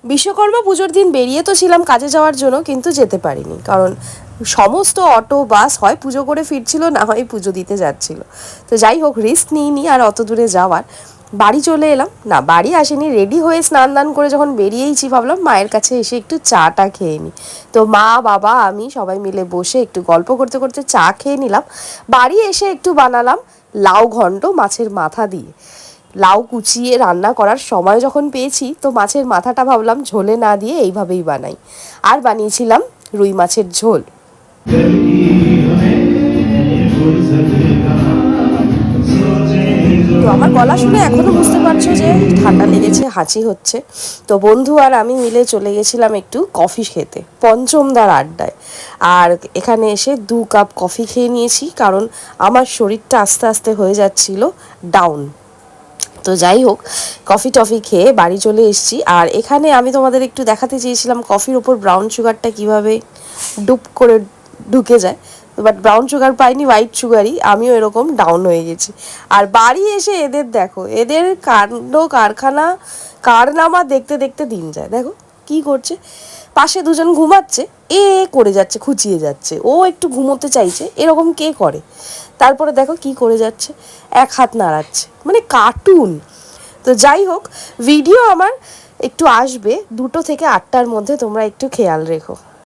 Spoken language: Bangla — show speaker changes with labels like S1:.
S1: বিশ্বকর্মা পুজোর দিন বেরিয়ে তো ছিলাম কাজে যাওয়ার জন্য, কিন্তু যেতে পারিনি, কারণ সমস্ত অটো বাস হয় পুজো করে ফিরছিল, না হয় পুজো দিতে যাচ্ছিল। তো যাই হোক, রিস্ক নিইনি আর অত দূরে যাওয়ার। বাড়ি চলে এলাম, না বাড়ি আসেনি, রেডি হয়ে স্নান দান করে যখন বেরিয়েইছি ভাবলাম মায়ের কাছে এসে একটু চাটা খেয়ে নিই। তো মা বাবা আমি সবাই মিলে বসে একটু গল্প করতে করতে চা খেয়ে নিলাম। বাড়ি এসে একটু বানালাম লাউ ঘন্ট মাছের মাথা দিয়ে। লাউ কুচিয়ে রান্না করার সময় যখন পেয়েছি, তো মাছের মাথাটা ভাবলাম ঝোলে না দিয়ে এইভাবেই বানাই। আর বানিয়েছিলাম রুই মাছের ঝোল। তো আমার গলা শুনে এখনো বুঝতে পারছো যে ঠান্ডা লেগেছে, হাঁচি হচ্ছে। তো বন্ধু আর আমি মিলে চলে গেছিলাম একটু কফি খেতে পঞ্চমদার আড্ডায়। আর এখানে এসে 2 কাপ কফি খেয়ে নিয়েছি, কারণ আমার শরীরটা আস্তে আস্তে হয়ে যাচ্ছিল ডাউন। তো যাই হোক, কফি টফি খেয়ে বাড়ি চলে এসেছি। আর এখানে আমি তোমাদের একটু দেখাতে চেয়েছিলাম কফির ওপর ব্রাউন সুগারটা কিভাবে ডুব করে ঢুকে যায়, বাট ব্রাউন সুগার পাইনি, হোয়াইট সুগারই। আমিও এরকম ডাউন হয়ে গেছি। আর বাড়ি এসে এদের দেখো, এদের কাণ্ড কারখানা কারনামা দেখতে দেখতে দিন যায়। দেখো কি করছে, পাশে দুজন ঘুমাচ্ছে, এ করে যাচ্ছে, খুঁচিয়ে যাচ্ছে, ও একটু ঘুমোতে চাইছে, এরকম কে করে। তারপরে দেখো কি করে যাচ্ছে, এক হাত নাড়াচ্ছে, মানে কার্টুন। তো যাই হোক, ভিডিও আমার একটু আসবে 2টো থেকে 8টার মধ্যে, তোমরা একটু খেয়াল রেখো।